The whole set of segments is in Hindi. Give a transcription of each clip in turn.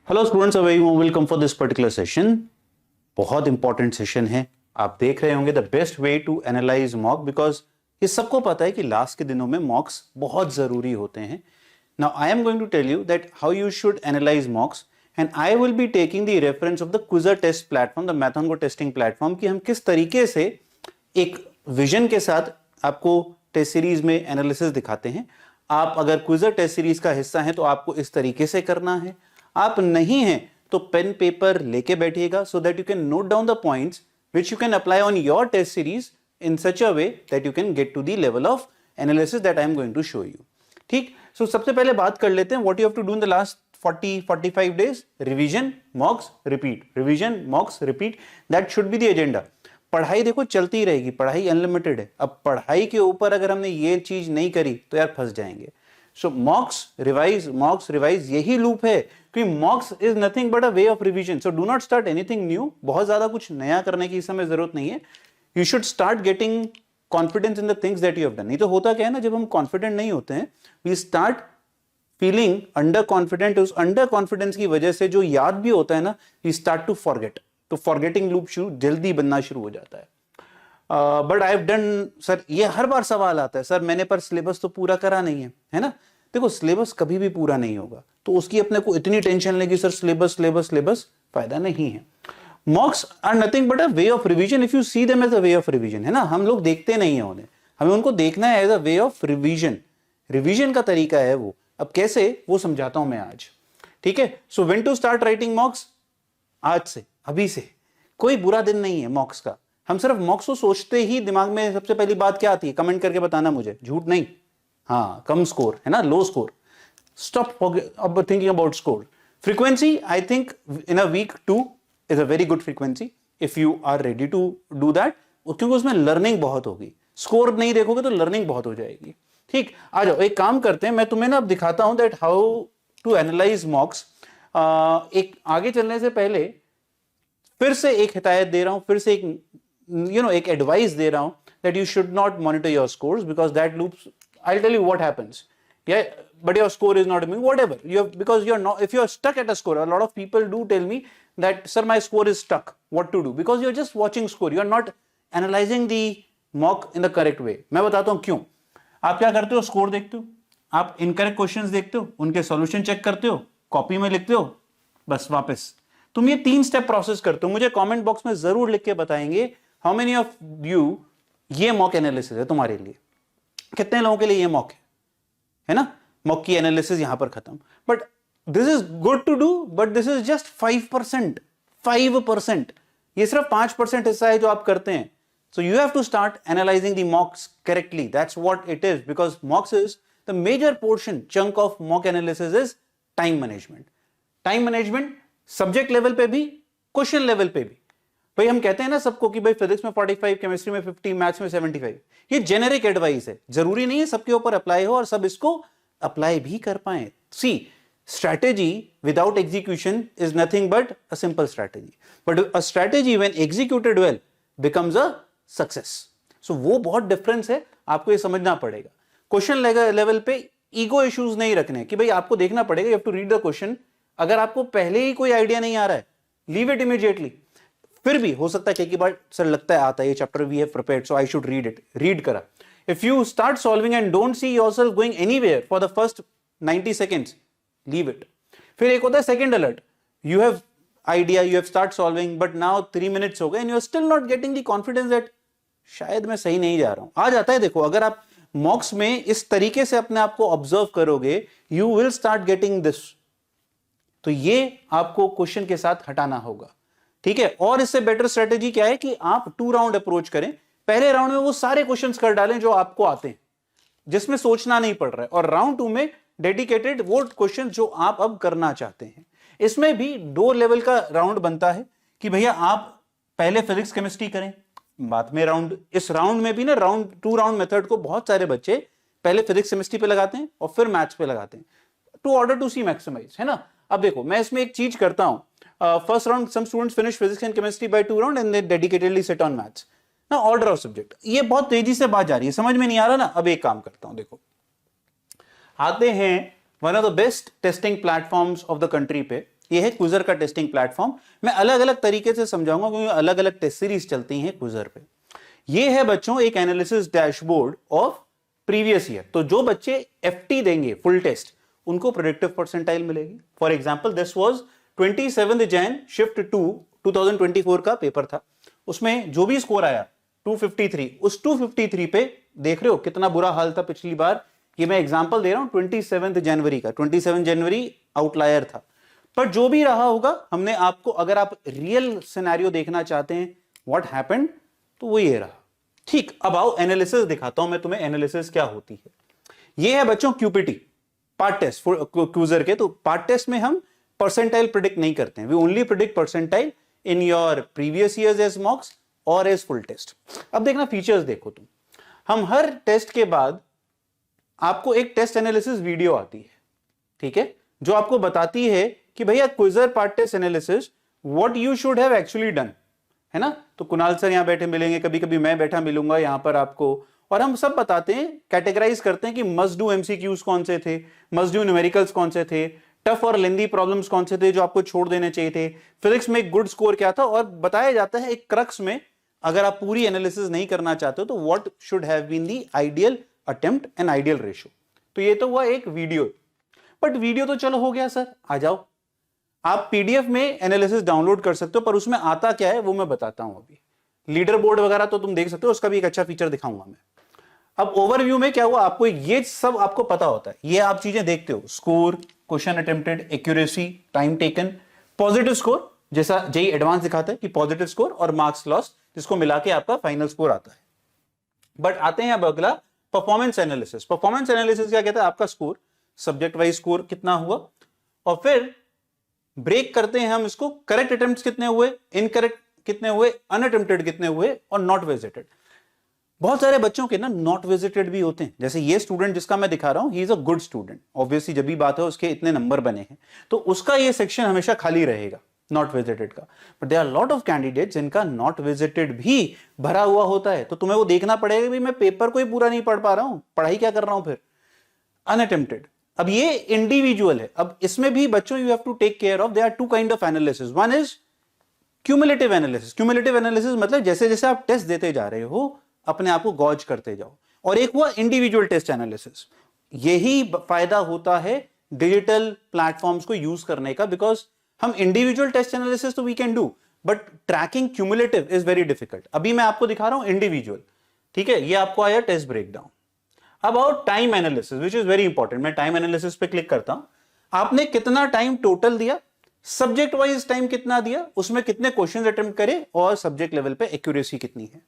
Hello students, very warm welcome for this particular session. बहुत इंपॉर्टेंट सेशन है। आप देख रहे होंगे the best way to analyse mock, because ये सबको पता है कि लास्ट के दिनों में मॉक्स बहुत जरूरी होते हैं। Now I am going to tell you that how you should analyse mocks and I will be taking the reference of the quizzer test platform, the MathonGo testing platform, कि हम किस तरीके से एक विजन के साथ आपको टेस्ट सीरीज में एनालिसिस दिखाते हैं। आप अगर क्विजर टेस्ट सीरीज का हिस्सा हैं तो आपको इस तरीके से करना है। आप नहीं हैं तो पेन पेपर लेके बैठिएगा, so that you can note down the points which you can apply on your test series in such a way that you can get to the level of analysis that I am going to show you. ठीक, so सबसे पहले बात कर लेते हैं what you have to do in the last 40-45 days. Revision, mocks, repeat. Revision, mocks, repeat. That should be the agenda. पढ़ाई देखो चलती रहेगी, पढ़ाई अनलिमिटेड है। अब पढ़ाई के ऊपर अगर हमने ये चीज नहीं करी तो यार फंस जाएंगे। सो मॉक्स रिवाइज यही लूप है, क्योंकि मॉक्स is nothing but a way of revision. So do not start anything new. बहुत ज्यादा कुछ नया करने की इस समय जरूरत नहीं है। You should start getting confidence in the things that you have done. नहीं तो होता क्या है ना, जब हम कॉन्फिडेंट नहीं होते हैं, we start feeling under confident. उस अंडर कॉन्फिडेंस की वजह से जो याद भी होता है ना, वी स्टार्ट टू फॉरगेट। तो फॉरगेटिंग लूप जल्दी बनना शुरू हो जाता है। But I have done sir, ये हर बार सवाल आता है सर मैंने पर सिलेबस तो पूरा करा नहीं है ना। देखो सिलेबस कभी भी पूरा नहीं होगा, तो उसकी अपने को इतनी टेंशन लेगी सर सिलेबस, फायदा नहीं है। Mocks are nothing but a way of revision if you see them as a way of revision, है ना। हम लोग देखते नहीं है उन्हें, हमें उनको देखना है as a way of revision. Revision का तरीका है वो। अब कैसे, वो समझाता हूं मैं आज, ठीक है। So when to start writing mocks? आज से, अभी से। कोई बुरा दिन नहीं है मॉक्स का। हम सिर्फ मॉक्स को सोचते ही दिमाग में सबसे पहली बात क्या आती है? कमेंट करके बताना मुझे, झूठ नहीं। हाँ, कम स्कोर है ना, low score. Stop thinking about score. Frequency, I think in a week 2 is a very good frequency if you are ready to do that, क्योंकि उसमें लर्निंग बहुत होगी। स्कोर नहीं देखोगे तो लर्निंग बहुत हो जाएगी। ठीक, आ जाओ एक काम करते हैं, मैं तुम्हें ना अब दिखाता हूं that how to analyse mocks. एक आगे चलने से पहले फिर से एक हिदायत दे रहा हूं, फिर से एक एडवाइस दे रहा हूं that you should not monitor your scores, because that loops, I'll tell you what happens. Yeah, but your score is not moving, whatever. Because you're not, if you're stuck at a score, a lot of people do tell me that, sir, my score is stuck. What to do? Because you're just watching score. You're not analyzing the mock in the correct way. मैं बताता हूँ क्यों। आप क्या करते हो? स्कोर देखते हो, आप इनकरेक्ट क्वेश्चंस देखते हो, उनके सॉल्यूशन चेक करते हो, कॉपी में लिखते हो, बस वापस। तुम ये 3 स्टेप प्रोसेस करते हो। मुझे कमेंट बॉक्स में जरूर लिख के बताएंगे हाउ मेनी ऑफ यू ये मॉक एनालिसिस है तुम्हारे लिए। कितने लोगों के लिए ये मॉक है ना। मॉक की एनालिसिस यहां पर खत्म। But this is good to do, but this is just 5%। ये सिर्फ 5% हिस्सा है जो आप करते हैं। So you have to start analysing the mocks correctly. That's what it is, because mocks is the major portion, chunk of mock analysis is time management. Time management subject level पे भी, क्वेश्चन लेवल पे भी। भाई हम कहते हैं ना सबको कि भाई फिजिक्स में 45, केमिस्ट्री में 50, मैथ्स में 75। ये जेनेरिक एडवाइस है, जरूरी नहीं है सबके ऊपर अप्लाई हो और सब इसको अप्लाई भी कर पाए। See, strategy without execution is nothing but a simple strategy, but a strategy when executed well becomes a success. So वो बहुत डिफरेंस है, आपको ये समझना पड़ेगा। क्वेश्चन लेवल पे ईगो इश्यूज नहीं रखने कि भाई आपको देखना पड़ेगा, you have to read the question. अगर आपको पहले ही कोई आइडिया नहीं आ रहा है, लीव इट इमीडिएटली। फिर भी हो सकता है कई बार सर लगता है आता है ये chapter we have prepared so I should read it, read करा। If you start solving and don't see yourself going anywhere for the first 90 seconds, leave it. फिर एक होता है second alert, you have idea, you have start solving, but now 3 minutes हो गए and you are still not getting the confidence that शायद मैं सही नहीं जा रहा हूं। आ जाता है। देखो अगर आप मॉक्स में इस तरीके से अपने आप को ऑब्जर्व करोगे, you will start getting this. तो ये आपको क्वेश्चन के साथ हटाना होगा, ठीक है। और इससे बेटर स्ट्रेटेजी क्या है कि आप 2 राउंड अप्रोच करें। पहले राउंड में वो सारे क्वेश्चंस कर डालें जो आपको आते हैं, जिसमें सोचना नहीं पड़ रहा है, और राउंड 2 में डेडिकेटेड वो क्वेश्चंस जो आप अब करना चाहते हैं। इसमें भी 2 लेवल का राउंड बनता है कि भैया आप पहले फिजिक्स केमिस्ट्री करें, बाद में राउंड। इस राउंड में भी ना राउंड 2 राउंड मेथड को बहुत सारे बच्चे पहले फिजिक्स केमिस्ट्री पे लगाते हैं और फिर मैथ्स पे लगाते हैं, to order to see maximise, है ना। अब देखो मैं इसमें एक चीज करता हूं। First round, some students finish physics and chemistry by 2 rounds and they dedicatedly sit on maths. Now order of subject, ये बहुत तेजी से बात जा रही है, समझ में नहीं आ रहा ना। अब एक काम करता हूं, देखो आते हैं one of the best testing platforms of the country पे ये है क्विजर का टेस्टिंग प्लेटफॉर्म। मैं अलग अलग तरीके से समझाऊंगा क्योंकि अलग अलग टेस्ट सीरीज चलती हैं क्विजर पे। ये है बच्चों एक analysis dashboard of previous year. तो जो बच्चे एफटी देंगे फुल टेस्ट उनको प्रेडिक्टिव परसेंटाइल मिलेगी। For example this was 27 Jain shift 2 2024 का पेपर था, उसमें जो भी स्कोर आया 253, उस 253 पे देख रहे हो कितना बुरा हाल था पिछली बार। ये मैं एग्जांपल दे रहा हूं 27 जनवरी का, 27 जनवरी आउटलायर था, पर जो भी रहा होगा हमने आपको, अगर आप रियल सिनेरियो देखना चाहते हैं व्हाट हैपेंड, तो वो ये रहा। ठीक, अब आओ एनालिसिस दिखाता हूं मैं तुम्हें एनालिसिस क्या होती है। ये है बच्चों क्यूपीटी पार्ट टेस्ट क्विजर के। तो पार्ट टेस्ट में हम परसेंटाइल प्रिडिक्ट नहीं करते हैं, we only predict percentile in your previous years as mocks और एज फुल टेस्ट। अब देखना फीचर्स देखो तुम, हम हर टेस्ट के बाद आपको एक टेस्ट एनालिसिस वीडियो आती है, ठीक है, जो आपको बताती है कि भैया quizzer part test analysis what you should have actually done, है ना। तो कुणाल सर यहां बैठे मिलेंगे, कभी कभी मैं बैठा मिलूंगा यहां पर आपको, और हम सब बताते हैं, कैटेगराइज करते हैं कि मस्ट डू एमसीक्यूज कौन से थे, मस्ट डू न्यूमेरिकल्स कौन से थे, टफ और लेंदी प्रॉब्लम्स कौन से थे जो आपको छोड़ देने चाहिए थे, फिजिक्स में एक गुड स्कोर क्या था, और बताया जाता है एक क्रक्स में अगर आप पूरी एनालिसिस नहीं करना चाहते हो तो what should have been the ideal attempt and ideal ratio. तो ये तो हुआ एक वीडियो, बट वीडियो तो चलो हो गया सर, आ जाओ आप पीडीएफ में एनालिसिस डाउनलोड कर सकते हो, पर उसमें आता क्या है वो मैं बताता हूं अभी। लीडर बोर्ड वगैरह तो तुम देख सकते हो, उसका भी एक अच्छा फीचर दिखाऊंगा मैं। अब ओवरव्यू में क्या हुआ, आपको ये सब आपको पता होता है, ये आप चीजें देखते हो, score, question attempted, accuracy, time taken, positive score, जैसा जेई एडवांस दिखाता है कि पॉजिटिव स्कोर और मार्क्स लॉस, जिसको मिला के आपका फाइनल स्कोर आता है। बट आते हैं अब अगला परफॉर्मेंस एनालिसिस। परफॉर्मेंस एनालिसिस क्या कहता है, आपका स्कोर, सब्जेक्ट वाइज स्कोर कितना हुआ, और फिर ब्रेक करते हैं हम इसको, करेक्ट अटेम्प्ट्स कितने हुए, इनकरेक्ट कितने हुए, अनअटेम्प्टेड कितने हुए, और नॉट विजिटेड। बहुत सारे बच्चों के ना नॉट विजिटेड भी होते हैं, जैसे ये स्टूडेंट जिसका मैं दिखा रहा हूं, he is a good student, obviously जब भी बात है उसके इतने नंबर बने हैं तो उसका ये सेक्शन हमेशा खाली रहेगा नॉट विजिटेड का। But there are lot of candidates जिनका नॉट विजिटेड भी भरा हुआ होता है, तो तुम्हें वो देखना पड़ेगा भी मैं पेपर को ही पूरा नहीं पढ़ पा रहा हूं, पढ़ाई क्या कर रहा हूं फिर। अनअटेम्प्टेड, अब ये इंडिविजुअल है। अब इसमें भी बच्चों you have to take care of, there are two kind of analysis. One is cumulative analysis. Cumulative analysis मतलब जैसे जैसे आप टेस्ट देते जा रहे हो अपने आप को गॉज करते जाओ, और एक हुआ इंडिविजुअल टेस्ट एनालिसिस। यही फायदा होता है डिजिटल प्लेटफॉर्म्स को यूज करने का, बिकॉज हम इंडिविजुअल टेस्ट एनालिसिस तो we can do, but tracking cumulative is very difficult. अभी मैं आपको दिखा रहा हूं इंडिविजुअल, ठीक है, ये आपको आया टेस्ट ब्रेकडाउन। अब और time analysis which is very important. मैं टाइम एनालिसिस पे क्लिक करता हूं, आपने कितना टाइम टोटल दिया, सब्जेक्ट वाइज टाइम कितना दिया, उसमें कितने क्वेश्चन अटेम्प्ट करे, और सब्जेक्ट लेवल पे एक्यूरेसी कितनी है।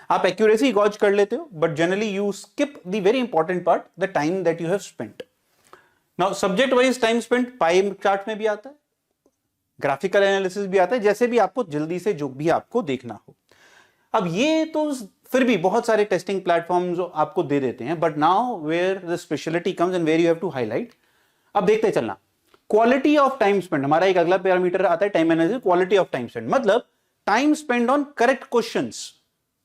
आप एक्यूरेसी गॉज कर लेते हो, but generally you skip the very important part, the time that you have spent. Now subject wise time spent pie chart में भी आता है, ग्राफिकल एनालिसिस भी आता है, जैसे भी आपको जल्दी से जो भी आपको देखना हो। अब ये तो फिर भी बहुत सारे टेस्टिंग प्लेटफॉर्म्स आपको दे देते हैं, but now where the speciality comes and where you have to highlight. अब देखते चलना, क्वालिटी ऑफ टाइम स्पेंड, हमारा एक अगला पैरामीटर आता है time analysis, quality of time spend मतलब time spend on correct questions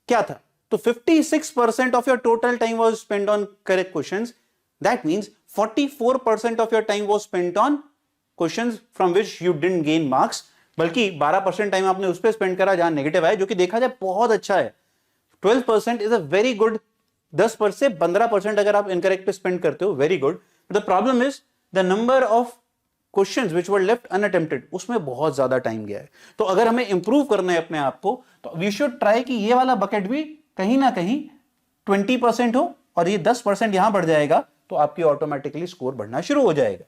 क्या था। तो 56% of your total time was spend on correct questions, that means 44% of your time was spent on questions from which you didn't gain marks, बल्कि 12% टाइम आपने उस पर स्पेंड करा जहां नेगेटिव आया, जो कि देखा जाए बहुत अच्छा है। 12% इज अ वेरी गुड, 10% से 15% अगर आप इनकरेक्ट पे स्पेंड करते हो, very good. The problem is the number of questions which were left unattempted, उसमें बहुत ज्यादा टाइम गया है। तो अगर हमें इंप्रूव करना है अपने आप को, तो वी शुड ट्राई कि ये वाला बकेट भी कहीं ना कहीं 20% हो, और ये 10% यहां बढ़ जाएगा तो आपकी ऑटोमेटिकली स्कोर बढ़ना शुरू हो जाएगा।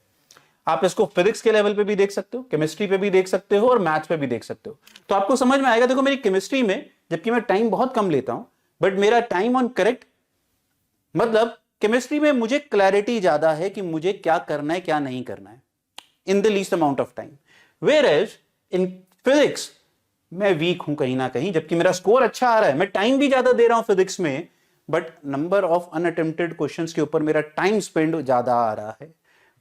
आप इसको फिजिक्स के लेवल पे भी देख सकते हो, केमिस्ट्री पे भी देख सकते हो, और मैथ्स पे भी देख सकते हो। तो आपको समझ में आएगा, देखो मेरी केमिस्ट्री में जबकि मैं टाइम बहुत कम लेता हूं, बट मेरा टाइम ऑन करेक्ट, मतलब केमिस्ट्री में मुझे क्लैरिटी ज्यादा है कि मुझे क्या करना है क्या नहीं करना है in the least amount of time. Whereas in physics मैं वीक हूं कहीं ना कहीं, जबकि मेरा स्कोर अच्छा आ रहा है, मैं टाइम भी ज्यादा दे रहा हूं फिजिक्स में, but number of unattempted questions के ऊपर मेरा टाइम स्पेंड ज्यादा आ रहा है।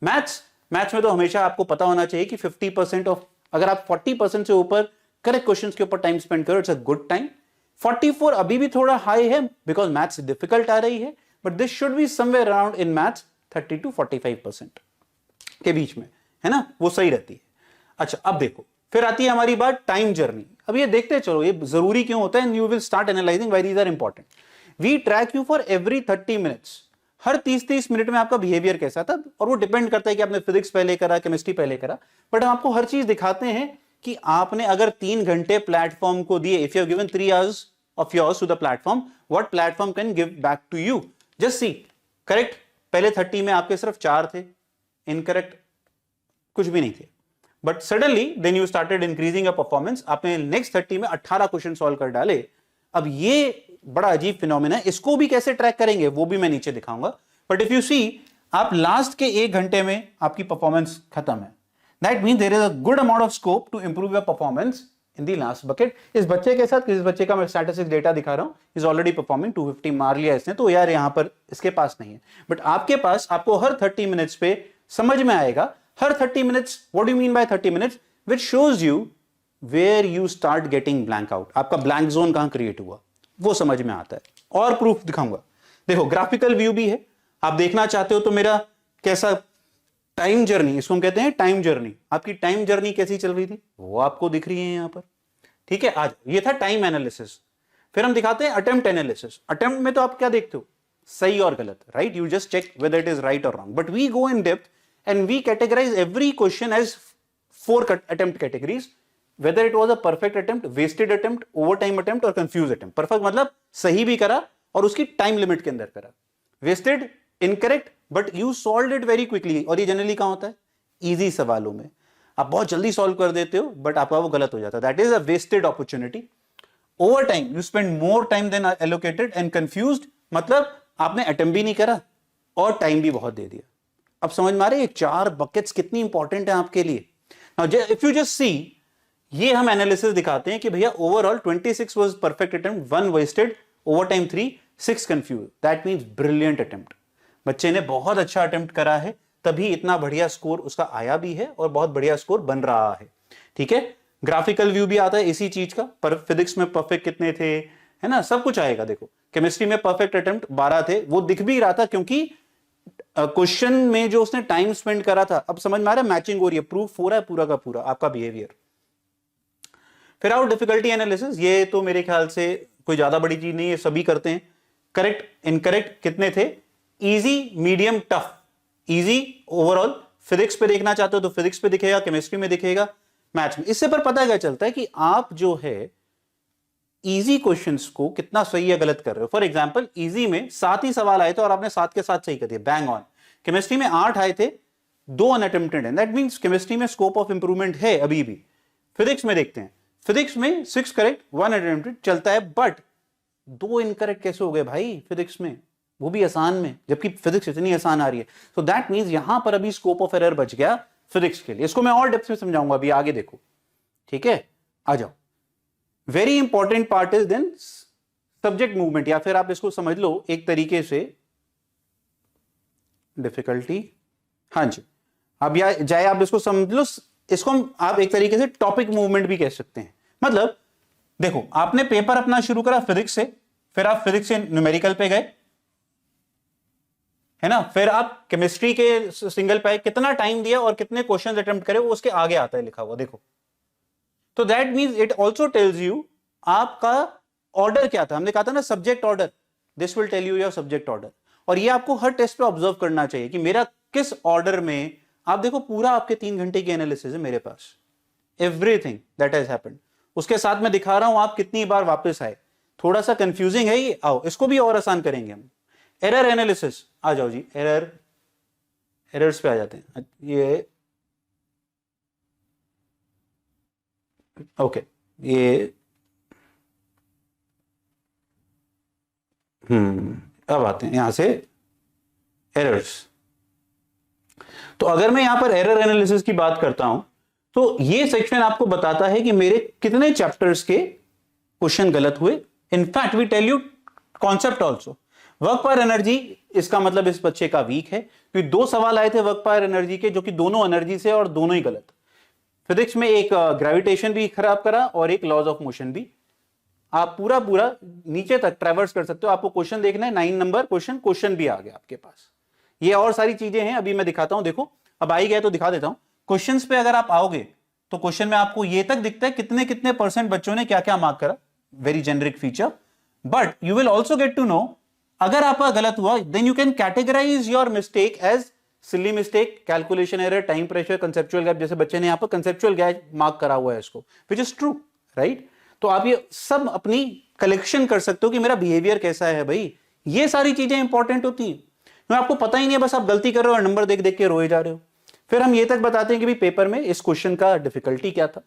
मैथ्स में तो हमेशा आपको पता होना चाहिए कि 50% ऑफ, अगर आप 40% से ऊपर करेक्ट क्वेश्चंस के ऊपर टाइम स्पेंड करो, इट्स अ गुड टाइम। 44 अभी भी थोड़ा हाई है बिकॉज मैथ्स डिफिकल्ट आ रही है, but this should be somewhere around in maths 30 to 45%। के बीच में, है ना, वो सही रहती है। अच्छा अब देखो, फिर आती है हमारी बात टाइम जर्नी। अब ये देखते चलो ये जरूरी क्यों होता है, and you will start analysing why these are important. We track you for every 30 minutes, हर 30-30 मिनट में आपका बिहेवियर कैसा था, और वो डिपेंड करता है कि आपने फिजिक्स पहले करा, केमिस्ट्री पहले करा, बट हम आपको हर चीज दिखाते हैं कि आपने अगर 3 घंटे प्लेटफॉर्म को दिए, if you have given 3 hours of yours to the platform, what platform can give back to you. Just see, correct पहले 30 में आपके सिर्फ 4 थे, इनकरेक्ट कुछ भी नहीं थे, but suddenly then you started increasing a performance, आपने नेक्स्ट 30 में 18 क्वेश्चन सॉल्व कर डाले। अब ये बड़ा अजीब फिनोमेना है, इसको भी कैसे ट्रैक करेंगे वो भी मैं नीचे दिखाऊंगा। बट इफ यू सी, आप लास्ट के 1 घंटे में आपकी परफॉर्मेंस खत्म है, that mean there is a good amount of scope to improve your performance in the last bucket. इस बच्चे के साथ, किस बच्चे का मैं स्टैटिस्टिक्स डेटा दिखा रहा हूं, इज ऑलरेडी परफॉर्मिंग 250 मार लिया इसने, तो यार यहां पर इसके पास नहीं है, बट आपके पास, आपको हर 30 मिनट्स पे समझ में आएगा, हर 30 minutes, what do you mean by 30 minutes, which shows you where you start getting blank out, आपका ब्लैंक जोन कहां क्रिएट हुआ वो समझ में आता है। और प्रूफ दिखाऊंगा, देखो ग्राफिकल व्यू भी है, आप देखना चाहते हो तो मेरा कैसा टाइम जर्नी, इसको हम कहते हैं टाइम जर्नी, आपकी टाइम जर्नी कैसी चल रही थी वो आपको दिख रही है यहां पर, ठीक है। आज ये था टाइम एनालिसिस। फिर हम दिखाते हैं अटेम्प्ट एनालिसिस। अटेम्प्ट में तो आप क्या देखते हो, सही और गलत, right, you just check whether it is right और wrong, but we go in depth and we categorise every question as 4 attempt categories, whether it was a perfect attempt, wasted attempt, overtime attempt और confused attempt। perfect मतलब सही भी करा और उसकी टाइम लिमिट के अंदर करा, wasted, incorrect, but you solved it very quickly। और ये जनरली कहां होता है, इजी सवालों में आप बहुत जल्दी सॉल्व कर देते हो, बट आपका वो गलत हो जाता है, that is a wasted opportunity. Overtime, you spend more time than allocated, and confused मतलब आपने अटेम्प्ट भी नहीं करा और टाइम भी बहुत दे दिया। अब समझ में आ रही है 4 बकेट्स कितनी इंपॉर्टेंट है आपके लिए। Now if you just see, ये हम एनालिसिस दिखाते हैं कि भैया overall 26 was perfect attempt, 1 wasted, overtime 3, 6 confuse, that means brilliant attempt. बच्चे ने बहुत अच्छा अटेम्प्ट करा है, तभी इतना बढ़िया स्कोर उसका आया भी है और बहुत बढ़िया स्कोर बन रहा है, ठीक है। ग्राफिकल व्यू भी आता है इसी चीज का, पर फिजिक्स में परफेक्ट कितने थे, है ना, सब कुछ आएगा। देखो केमिस्ट्री में परफेक्ट अटेम्प्ट 12 थे, वो दिख भी रहा था क्योंकि क्वेश्चन में जो उसने टाइम स्पेंड करा था, अब समझ में आ रहा है, मैचिंग हो रही है, प्रूफ हो रहा है पूरा का पूरा आपका बिहेवियर। फिर आओ डिफिकल्टी एनालिसिस, ये तो मेरे ख्याल से कोई ज्यादा बड़ी चीज नहीं है, सभी करते हैं। करेक्ट इनकरेक्ट कितने थे, easy medium tough. Easy overall, physics पे देखना चाहते हो तो फिजिक्स पे दिखेगा, केमिस्ट्री में दिखेगा, मैथ्स में। इससे पर पता क्या चलता है कि आप जो है इजी क्वेश्चंस को कितना सही या गलत कर रहे हो। फॉर एग्जांपल इजी में 7 ही सवाल आए थे और आपने 7 के 7 सही कर दिए, बैंग ऑन। केमिस्ट्री में 8 आए थे, 2 अनअटेम्प्टेड है, दैट मींस केमिस्ट्री में स्कोप ऑफ इंप्रूवमेंट है अभी भी। फिजिक्स में देखते हैं, फिजिक्स में 6 करेक्ट 1 अटेम्प्टेड चलता है, बट 2 इनकरेक्ट कैसे हो गए भाई फिजिक्स में, वो भी आसान में, जबकि फिजिक्स इतनी आसान आ रही है। सो दैट मींस यहां पर अभी स्कोप ऑफ एरर बच गया फिजिक्स के लिए। इसको मैं और डेप्थ में समझाऊंगा अभी आगे, देखो ठीक है। आ जाओ, very important part is then subject movement, या फिर आप इसको समझ लो एक तरीके से डिफिकल्टी, हाँ जी, अब या जाए आप इसको समझ लो, इसको आप एक तरीके से टॉपिक मूवमेंट भी कह सकते हैं। मतलब देखो आपने पेपर अपना शुरू करा फिजिक्स से, फिर आप फिजिक्स से न्यूमेरिकल पे गए, है ना, फिर आप केमिस्ट्री के सिंगल पे कितना टाइम दिया और कितने क्वेश्चंस अटेम्प्ट करे वो उसके आगे आता है लिखा हुआ, देखो। तो that means it also tells you आपका ऑर्डर क्या था। हमने कहा था ना subject order, this will tell you your subject order, और ये आपको हर टेस्ट पे ऑब्जर्व करना चाहिए कि मेरा किस ऑर्डर में। आप देखो पूरा आपके 3 घंटे की एनालिसिस है मेरे पास, एवरीथिंग दैट हैज हैपेंड, उसके साथ मैं दिखा रहा हूं आप कितनी बार वापस आए। थोड़ा सा कंफ्यूजिंग है ये, आओ इसको भी और आसान करेंगे हम। एरर एनालिसिस, आ जाओ जी, एरर्स पे आ जाते हैं। ये ओके, ये अब आते हैं यहां से एरर्स। तो अगर मैं यहां पर एरर एनालिसिस की बात करता हूं तो ये सेक्शन आपको बताता है कि मेरे कितने चैप्टर्स के क्वेश्चन गलत हुए। In fact we tell you concept also. Work power energy, इसका मतलब इस बच्चे का वीक है क्योंकि 2 सवाल आए थे वर्क पावर एनर्जी के जो कि दोनों एनर्जी से और दोनों ही गलत। फिजिक्स में एक ग्रेविटेशन भी खराब करा और एक लॉज ऑफ मोशन भी। आप पूरा नीचे तक ट्रैवर्स कर सकते हो। आपको क्वेश्चन देखना है, 9 नंबर क्वेश्चन भी आ गया आपके पास। ये और सारी चीजें हैं, अभी मैं दिखाता हूं। देखो अब आई गए तो दिखा देता हूं। क्वेश्चंस पे अगर आप आओगे तो क्वेश्चन में आपको ये तक दिखता है कितने कितने % बच्चों ने क्या क्या मार्क करा, very generic feature. But you will also get to know अगर आपका गलत हुआ then you can categorize your mistake as silly mistake, calculation error, time pressure, conceptual gap. जैसे बच्चे ने यहां पर कंसेप्चुअल गैप मार्क करा हुआ है इसको, विच इज ट्रू, राइट। तो आप ये सब अपनी कलेक्शन कर सकते हो कि मेरा बिहेवियर कैसा है भाई। ये सारी चीजें इंपॉर्टेंट होती हैं, आपको पता ही नहीं है, बस आप गलती कर रहे हो और नंबर देख देख के रोए जा रहे हो। फिर हम ये तक बताते हैं कि भी पेपर में इस क्वेश्चन का डिफिकल्टी क्या था,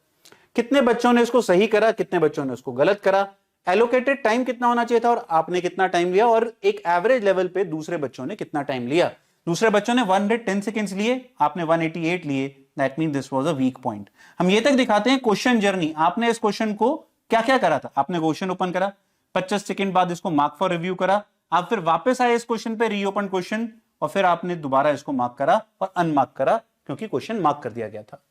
कितने बच्चों ने इसको सही करा, कितने बच्चों ने उसको गलत करा, एलोकेटेड टाइम कितना होना चाहिए था और आपने कितना टाइम लिया, और एक एवरेज लेवल पे दूसरे बच्चों ने कितना टाइम लिया। दूसरे बच्चों ने 110 सेकेंड्स लिए, आपने 188 लिए, that mean this was a weak point. हम ये तक दिखाते हैं क्वेश्चन जर्नी, आपने इस क्वेश्चन को क्या क्या करा था। आपने क्वेश्चन ओपन करा, 25 सेकंड बाद इसको मार्क फॉर रिव्यू करा, आप फिर वापस आए इस क्वेश्चन पे, रीओपन क्वेश्चन, और फिर आपने दोबारा इसको मार्क करा और अनमार्क करा क्योंकि क्वेश्चन मार्क कर दिया गया था।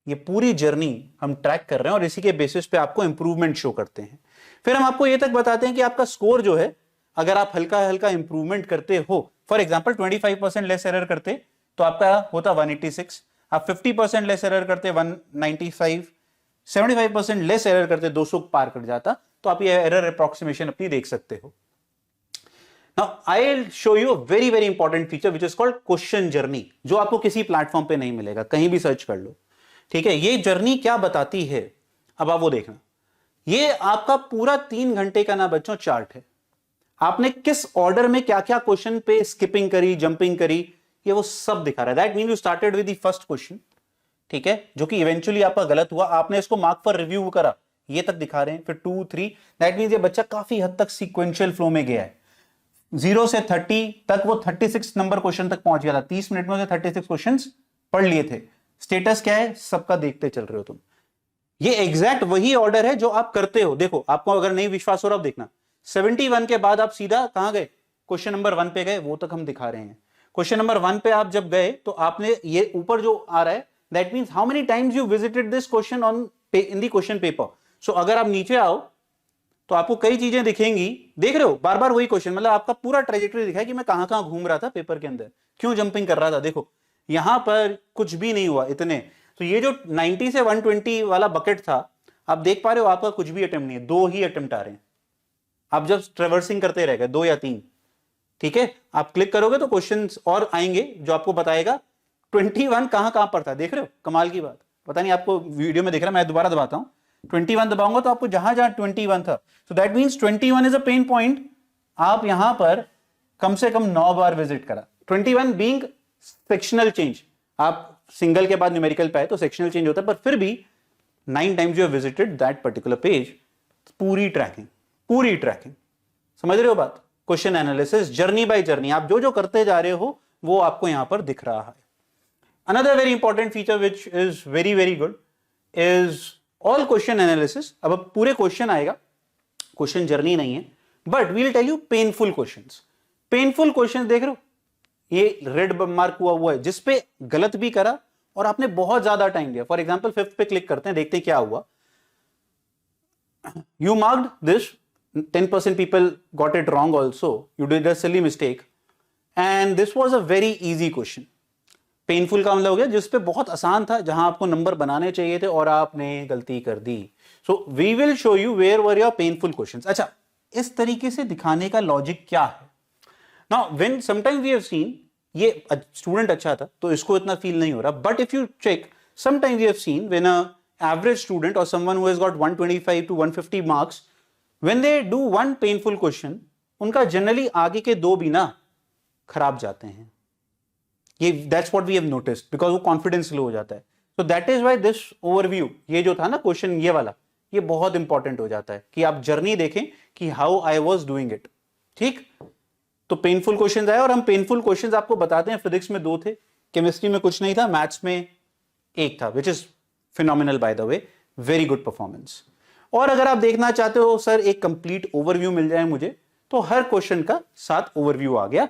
ये पूरी जर्नी हम ट्रैक कर रहे हैं और इसी के बेसिस पे आपको इंप्रूवमेंट शो करते हैं। फिर हम आपको ये तक बताते हैं कि आपका स्कोर जो है, अगर आप हल्का हल्का इंप्रूवमेंट करते हो, फॉर एग्जांपल 25% लेस एरर करते तो आपका होता 186, आप 50% लेस एरर करते 195, 75% लेस एरर करते 200 पार कर जाता। तो आप ये एरर अप्रोक्सीमेशन अपनी देख सकते हो। Now I'll show you a very very important feature which is called question journey, जो आपको किसी प्लेटफॉर्म पे नहीं मिलेगा, कहीं भी सर्च कर लो, ठीक है। ये जर्नी क्या बताती है, अब आप वो देखना। ये आपका पूरा 3 घंटे का ना बच्चों चार्ट है, आपने किस ऑर्डर में क्या क्या क्वेश्चन पे स्किपिंग करी, जंपिंग करी, ये वो सब दिखा रहा है। That mean you started with the first question, ठीक है, जो कि इवेंचुअली आपका गलत हुआ, आपने इसको मार्क फॉर रिव्यू करा, ये तक दिखा रहे हैं, फिर 2, 3, दैट मीन ये बच्चा काफी हद तक सीक्वेंशियल फ्लो में गया है। 0 से 30 तक वो 36 नंबर क्वेश्चन तक पहुंच गया था, 30 मिनट में उसे 36 क्वेश्चंस पढ़ लिए थे। स्टेटस क्या है, सबका देखते चल रहे हो तुम। ये एग्जैक्ट वही ऑर्डर है जो आप करते हो। देखो, आपको अगर नहीं विश्वास हो रहा, देखना 71 के बाद आप सीधा कहां गए, क्वेश्चन नंबर 1 पे गए, वो तक हम दिखा रहे हैं। क्वेश्चन नंबर 1 पे आप जब गए तो आपने ये ऊपर जो आ रहा है, that means how many times you visited this question on in the question paper. So अगर आप नीचे आओ तो आपको कई चीजें दिखेंगी, देख रहे हो, बार बार वही क्वेश्चन, मतलब आपका पूरा ट्रेजेक्टरी दिखा है कि मैं कहां कहां घूम रहा था पेपर के अंदर, क्यों जंपिंग कर रहा था। देखो यहां पर कुछ भी नहीं हुआ इतने, तो ये जो 90 से 120 वाला बकेट था, आप देख पा रहे हो आपका कुछ भी अटेम्प्ट नहीं है, 2 ही अटेम्प्ट आ रहे हैं। आप जब ट्रेवर्सिंग करते रह गए 2 या 3, ठीक है, आप क्लिक करोगे तो क्वेश्चंस और आएंगे जो आपको बताएगा 21 कहां कहां पर था। देख रहे हो, कमाल की बात, पता नहीं आपको वीडियो में दिख रहा है, मैं दोबारा दबाता हूं, 21 दबाऊंगा तो आपको जहां जहां 21 था, so that means 21 is a pain point. आप यहां पर कम से कम 9 बार विजिट करा, 21 बीइंग सेक्शनल चेंज, आप सिंगल के बाद न्यूमेरिकल पे आए तो सेक्शनल चेंज होता है, पर फिर भी 9 times you have visited that particular page. पूरी ट्रैकिंग, समझ रहे हो बात। Question analysis journey by journey, आप जो जो करते जा रहे हो वो आपको यहां पर दिख रहा है। Another very important feature which is very very good is all question analysis. अब पूरे क्वेश्चन आएगा, क्वेश्चन जर्नी नहीं है, but we will tell you painful questions. Painful question देख रहे हो, ये रेड मार्क हुआ है, जिसपे गलत भी करा और आपने बहुत ज्यादा टाइम दिया। फॉर एग्जांपल 5th पे क्लिक करते हैं, देखते हैं क्या हुआ। You marked this, 10% people got it wrong also, you did a silly mistake and this was a very easy question। Painful का मतलब हो गया जिसपे बहुत आसान था, जहां आपको नंबर बनाने चाहिए थे और आपने गलती कर दी। So we will show you where were your painful questions. अच्छा, इस तरीके से दिखाने का लॉजिक क्या है। Now when sometimes we have seen, ये स्टूडेंट अच्छा था तो इसको इतना फील नहीं हो रहा, but if you check sometimes we have seen when a average student और someone who has got 125 to 150 marks, when they do one painful question, उनका जनरली आगे के 2 भी ना खराब जाते हैं। ये that's what we have noticed, because वो कॉन्फिडेंस लो हो जाता है। So that is why this overview, ये जो था ना क्वेश्चन ये वाला, ये बहुत इंपॉर्टेंट हो जाता है कि आप जर्नी देखें कि how I was doing it. ठीक, तो पेनफुल क्वेश्चन आए और हम पेनफुल क्वेश्चन आपको बताते हैं। फिजिक्स में 2 थे, केमिस्ट्री में कुछ नहीं था, मैथ्स में 1 था, which is phenomenal by the way, very good performance. और अगर आप देखना चाहते हो सर एक कंप्लीट ओवरव्यू मिल जाए मुझे, तो हर क्वेश्चन का साथ ओवरव्यू आ गया,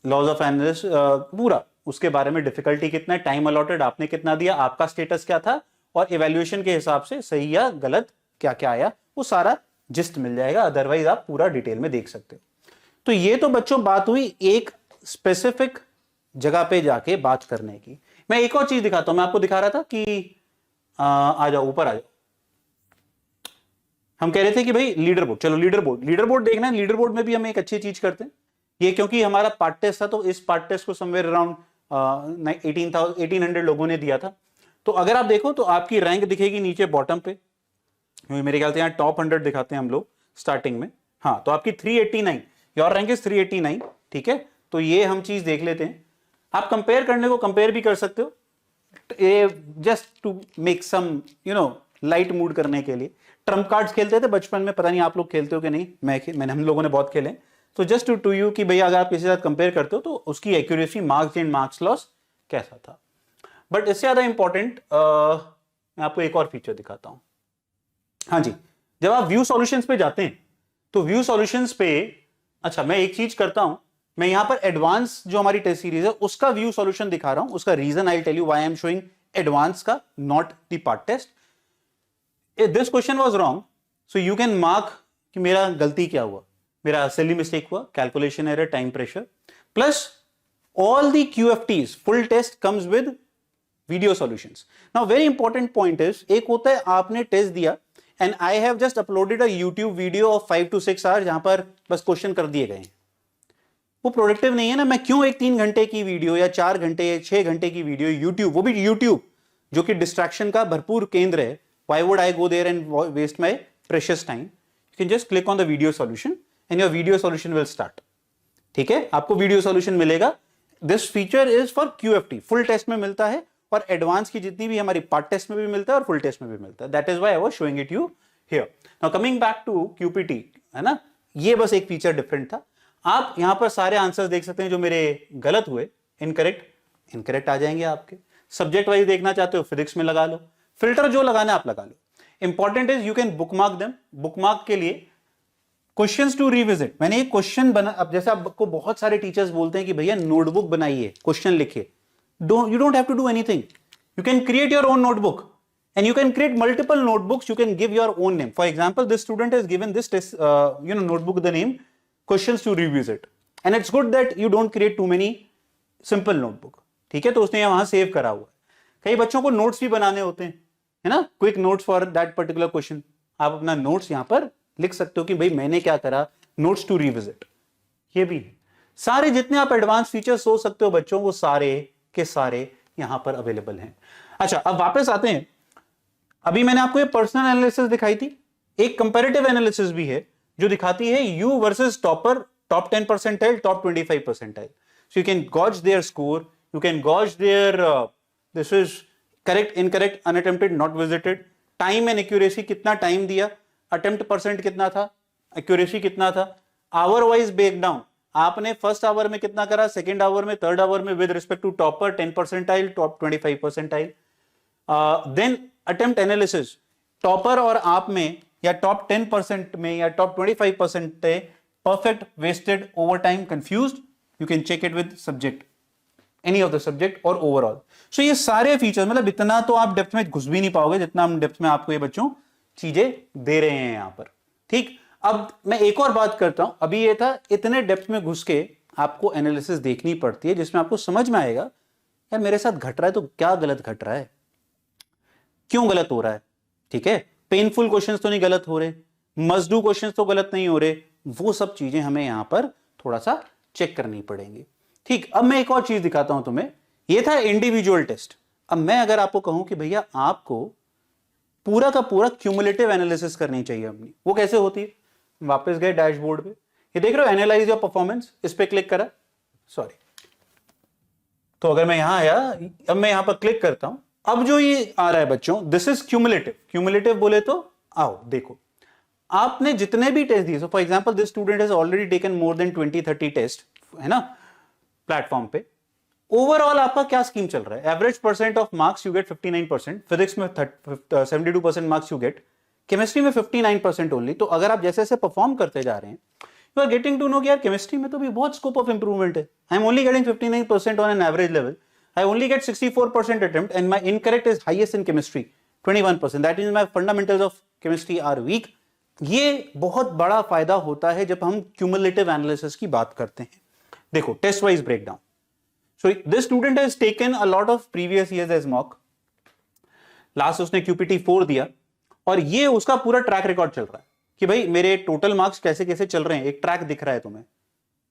लॉज ऑफ एनालिसिस पूरा, उसके बारे में डिफिकल्टी कितना है, टाइम अलॉटेड आपने कितना दिया, आपका स्टेटस क्या था, और इवैल्यूएशन के हिसाब से सही या गलत क्या क्या आया, वो सारा जिस्ट मिल जाएगा। अदरवाइज आप पूरा डिटेल में देख सकते हो। तो ये तो बच्चों बात हुई एक स्पेसिफिक जगह पे जाके बात करने की। मैं एक और चीज दिखाता हूं, मैं आपको दिखा रहा था कि आ जाओ ऊपर आ जाओ। हम कह रहे थे कि भाई लीडर बोर्ड, चलो लीडर बोर्ड देखना है। लीडर बोर्ड में भी हम एक अच्छी चीज करते हैं, ये क्योंकि हमारा पार्ट टेस्ट था, तो इस पार्ट टेस्ट को समवेयर अराउंड 1800 लोगों ने दिया था। तो अगर आप देखो तो आपकी रैंक दिखेगी नीचे बॉटम पे, मेरे ख्याल से यहाँ टॉप 100 दिखाते हैं हम लोग स्टार्टिंग में। हाँ, तो आपकी 389, योर रैंक इज 389, ठीक है। तो ये हम चीज देख लेते हैं। आप कंपेयर करने को कंपेयर भी कर सकते हो, ये just to make some light mood करने के लिए। ट्रम्प कार्ड्स खेलते थे बचपन में, पता नहीं आप लोग खेलते हो कि नहीं, मैंने हम लोगों ने बहुत खेले। तो जस्ट टू यू कि भैया अगर आप किसी के साथ कंपेयर करते हो तो उसकी accuracy, marks and marks loss कैसा था। बट इससे ज्यादा इंपॉर्टेंट मैं आपको एक और फीचर दिखाता हूं। हाँ जी, जब आप व्यू सॉल्यूशंस पे जाते हैं तो व्यू सॉल्यूशंस पे, अच्छा मैं एक चीज करता हूं, मैं यहां पर एडवांस जो हमारी टेस्ट सीरीज है उसका व्यू सॉल्यूशन दिखा रहा हूं। उसका reason I tell you why I am showing advance का, not the part test. This question was wrong, so you can mark कि मेरा गलती क्या हुआ, मेरा सिली मिस्टेक हुआ, calculation error, time pressure, plus all the QFTs full test comes with video solutions. Now very important point is, एक होता है आपने टेस्ट दिया and I have just uploaded a YouTube video of 5 to 6 hours जहां पर बस क्वेश्चन कर दिए गए हैं, वो प्रोडक्टिव नहीं है ना। मैं क्यों एक 3 घंटे की वीडियो या 4 घंटे या 6 घंटे की वीडियो YouTube, वो भी YouTube जो कि डिस्ट्रैक्शन का भरपूर केंद्र है, why would I go there and waste my precious time? You can just click on the video solution and your video solution will start. ठीक है, आपको वीडियो सॉल्यूशन मिलेगा। This feature is for QFT, full test में मिलता है और एडवांस की जितनी भी हमारी पार्ट टेस्ट में भी मिलता है और फुल टेस्ट में भी मिलता है। That is why I was showing it you here. Now coming back to QPT, है ना, ये बस एक फीचर डिफरेंट था। आप यहां पर सारे आंसर्स देख सकते हैं जो मेरे गलत हुए, इनकरेक्ट आ जाएंगे आपके। सब्जेक्ट वाइज देखना चाहते हो फिजिक्स में लगा लो, फिल्टर जो लगाना है आप लगा लो। Important is you can bookmark them. Bookmark के लिए क्वेश्चंस टू रिविजिट, मैंने एक क्वेश्चन बना, अब जैसे आपको बहुत सारे टीचर्स बोलते हैं कि भैया नोटबुक बनाइए, क्वेश्चन लिखिए। You don't have to do anything, you can create your own notebook and you can create multiple notebooks, you can give your own name. For example this student has given this notebook the name questions to revisit, and it's good that you don't create too many simple notebook, ठीक है। तो उसने वहां सेव करा हुआ है। कई बच्चों को नोट्स भी बनाने होते हैं, है ना, quick notes for that particular question. आप अपना नोट्स यहां पर लिख सकते हो कि भाई मैंने क्या करा, नोट्स टू रिविजिट, ये भी है। सारे जितने आप एडवांस फीचर्स सोच सकते हो बच्चों, वो सारे के सारे यहां पर अवेलेबल हैं। अच्छा, अब वापस आते हैं। अभी मैंने आपको ये पर्सनल एनालिसिस दिखाई थी, एक कंपैरेटिव एनालिसिस भी है जो दिखाती है you versus topper, top 10 percentile, top 25 percentile. So you can gauge their score, you can gauge there this is correct, incorrect, unattempted, not visited, time and accuracy, कितना टाइम दिया, अटेम्प्ट परसेंट कितना था, एक्यूरेसी कितना था, आवर वाइज ब्रेकडाउन, आपने फर्स्ट आवर में कितना करा, सेकंड आवर में, थर्ड आवर में, with respect to topper 10 percentile, top 25 percentile. Then attempt analysis, topper और आप में या टॉप 10% में या top 25% perfect, wasted, over time, confused, you can check it with subject, any of the subject और ओवरऑल। सो ये सारे फीचर्स, मतलब इतना तो आप डेप्थ में घुस भी नहीं पाओगे जितना हम डेप्थ में आपको ये बच्चों चीजें दे रहे हैं यहां पर, ठीक। अब मैं एक और बात करता हूं। अभी ये था इतने डेप्थ में घुस के आपको एनालिसिस देखनी पड़ती है जिसमें आपको समझ में आएगा यार मेरे साथ घट रहा है तो क्या गलत घट रहा है, क्यों गलत हो रहा है, ठीक है। पेनफुल क्वेश्चंस तो नहीं गलत हो रहे, मस्ट डू क्वेश्चंस तो गलत नहीं हो रहे, वो सब चीजें हमें यहां पर थोड़ा सा चेक करनी पड़ेंगी, ठीक। अब मैं एक और चीज दिखाता हूं तुम्हें। ये था इंडिविजुअल टेस्ट। अब मैं अगर आपको कहूं कि भैया आपको पूरा का पूरा क्यूमुलेटिव एनालिसिस करनी चाहिए अपनी, वो कैसे होती है। वापस गए डैशबोर्ड पे, ये देख रहे हो एनालाइज योर परफॉर्मेंस, इस पे क्लिक करा, सॉरी। तो अगर मैं यहां आया, अब मैं यहां पर क्लिक करता हूं, अब जो ये आ रहा है बच्चों, दिस इज क्यूमुलेटिव। क्यूमुलेटिव बोले तो आओ देखो, आपने जितने भी टेस्ट दिए, for example this student has already taken more than 20-30 test, है ना, प्लेटफॉर्म पे। ओवरऑल आपका क्या स्कीम चल रहा है, average percent of marks you get 59%, physics में 72% मार्क्स यू गेट, केमिस्ट्री में 59% ओनली। तो अगर आप जैसे जैसे परफॉर्म करते जा रहे हैं, you are getting to know कि यार केमिस्ट्री में तो भी बहुत स्कोप ऑफ इंप्रूवमेंट है। I am only getting 59% on an average level, I only get 64% attempt and my incorrect is highest in chemistry 21%, that means my fundamentals of chemistry are weak. ये बहुत बड़ा फायदा होता है जब हम क्यूमुलेटिव एनालिसिस की बात करते हैं। देखो test wise breakdown, so this student has taken a lot of previous years as mock, last उसने QPT 4 दिया और ये उसका पूरा ट्रैक रिकॉर्ड चल रहा है कि भाई मेरे टोटल मार्क्स कैसे कैसे चल रहे हैं, एक ट्रैक दिख रहा है तुम्हें,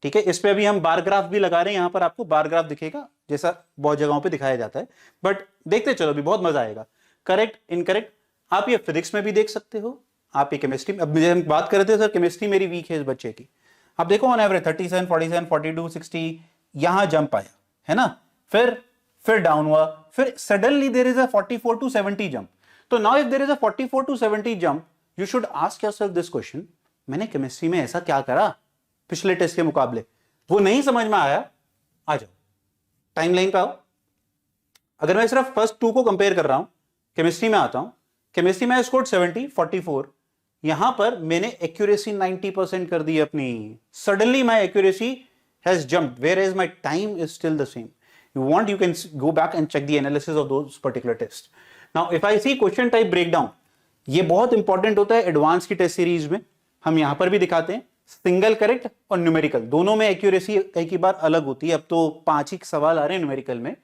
ठीक है। इस पे अभी हम बार ग्राफ भी लगा रहे हैं, यहां पर आपको बार ग्राफ दिखेगा जैसा बहुत जगहों पे दिखाया जाता है, बट देखते चलो, अभी बहुत मजा आएगा। करेक्ट इनकरेक्ट आप ये फिजिक्स में भी देख सकते हो, आप ये केमिस्ट्री में, अब हम बात कर रहे थे सर केमिस्ट्री मेरी वीक है इस बच्चे की, आप देखो ऑन एवरेज 37 47 42 60 यहां जंप आया है ना, फिर डाउन हुआ, फिर suddenly there is a 44 to 70 jump. तो now if there is a 44 to 70 jump, you should ask yourself this question, मैंने केमिस्ट्री में ऐसा क्या करा पिछले टेस्ट के मुकाबले, वो नहीं समझ में आया, आ जाओ टाइमलाइन पे आओ। अगर मैं सिर्फ फर्स्ट 2 को कंपेयर कर रहा हूं, केमिस्ट्री में आता हूं, केमिस्ट्री में आई स्कोर्ड 70 44, यहां पर मैंने एक्यूरेसी 90% कर दी अपनी, suddenly my accuracy has jumped where is my time is still the same. You want, you can go back and check the analysis of those particular tests. Now, if I see question type breakdown, ये बहुत इंपॉर्टेंट होता है एडवांस की टेस्ट सीरीज में, हम यहां पर भी दिखाते हैं, सिंगल करेक्ट और न्यूमेरिकल दोनों में एक्यूरेसी कई बार अलग होती है, अब तो 5 ही सवाल आ रहे हैं न्यूमेरिकल में,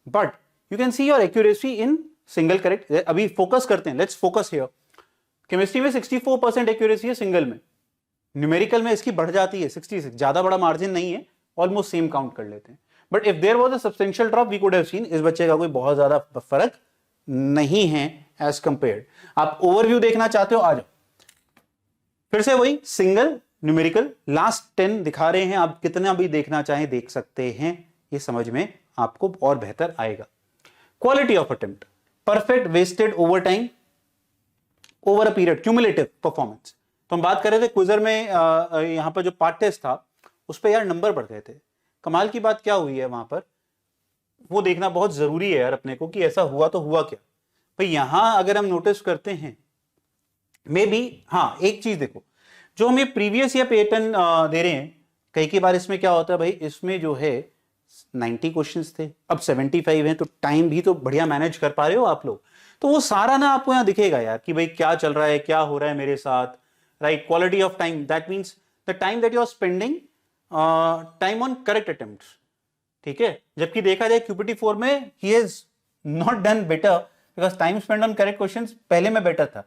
but you can see your accuracy in single correct. अभी फोकस करते हैं, लेट्स फोकस हियर। केमिस्ट्री में 64% एक्यूरेसी है सिंगल में, न्यूमेरिकल में इसकी बढ़ जाती है 66, ज्यादा बड़ा मार्जिन नहीं है, ऑलमोस्ट सेम काउंट कर लेते हैं। But if there was a substantial drop we could have seen, इस बच्चे का कोई बहुत ज्यादा फर्क नहीं है एज कंपेयर्ड। आप ओवरव्यू देखना चाहते हो, आ जाओ, फिर से वही सिंगल न्यूमेरिकल लास्ट 10 दिखा रहे हैं, आप कितना भी देखना चाहें देख सकते हैं, ये समझ में आपको और बेहतर आएगा। Quality of attempt, perfect, wasted, over time, over a period, cumulative performance. तो हम बात कर रहे थे क्विजर में, यहां पर जो पार्ट टेस्ट था उस पर यार नंबर बढ़ गए थे। कमाल की बात क्या हुई है वहां पर, वो देखना बहुत जरूरी है यार अपने को कि ऐसा हुआ तो हुआ क्या भाई। यहां अगर हम नोटिस करते हैं मे बी, हाँ एक चीज देखो, जो हमें प्रीवियस या पैटर्न दे रहे हैं, कई बार इसमें क्या होता है भाई, इसमें जो है 90 क्वेश्चंस थे, अब 75 हैं, तो टाइम भी तो बढ़िया मैनेज कर पा रहे हो आप लोग, तो वो सारा ना आपको यहां दिखेगा यार कि भाई क्या चल रहा है, क्या हो रहा है मेरे साथ, right. Quality of time, that means the time that you are spending time on correct attempts, ठीक है। जबकि देखा जाए QPT 4 में ही has not done better because time spend on correct questions पहले में बेटर था,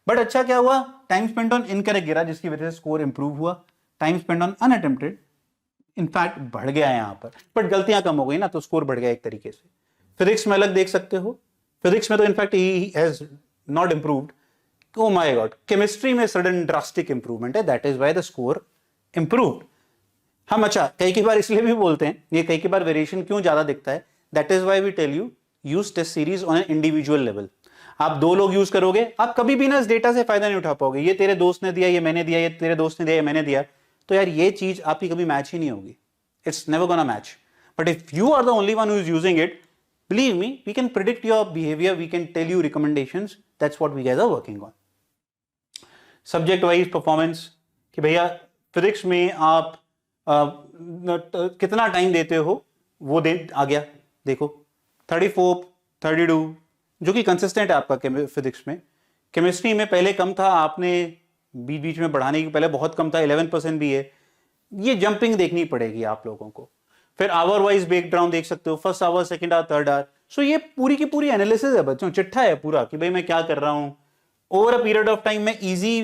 बट अच्छा क्या हुआ, टाइम स्पेंड ऑन इनकरेक्ट गिरा जिसकी वजह से स्कोर इंप्रूव हुआ, time spend on unattempted in fact बढ़ गया है यहां पर, बट गलतियां कम हो गई ना, तो स्कोर बढ़ गया एक तरीके से। फिजिक्स में अलग देख सकते हो, फिजिक्स में तो in fact he has not improved, oh my God. Chemistry में सडन ड्रास्टिक इंप्रूवमेंट है, that is why the score improved. हम अच्छा कई बार इसलिए भी बोलते हैं, ये कई बार वेरिएशन क्यों ज्यादा दिखता है, that is why we tell you use test series on an individual level. आप 2 लोग यूज करोगे, आप कभी भी ना इस डेटा से फायदा नहीं उठा पाओगे, ये तेरे दोस्त ने दिया, ये मैंने दिया, ये तेरे दोस्त ने दिया, ये मैंने दिया, तो यार ये चीज आपकी कभी मैच ही नहीं होगी, it's never gonna match. But if you are the only one who is using it, believe me, we can predict your behaviour, we can tell you recommendations, that's what we guys are working on. Subject wise performance, कि भैया फिजिक्स में आप कितना टाइम देते हो, वो दे आ गया, देखो 34 32 जो कि कंसिस्टेंट है आपका फिजिक्स में। केमिस्ट्री में पहले कम था, आपने बीच बीच में बढ़ाने की, पहले बहुत कम था, 11% भी है, ये जंपिंग देखनी पड़ेगी आप लोगों को। फिर आवर वाइज ब्रेकडाउन देख सकते हो, first hour, second hour, third hour. So ये पूरी की पूरी एनालिसिस है बच्चों, चिट्ठा है पूरा कि भाई मैं क्या कर रहा हूं over a period of time, मैं इजी,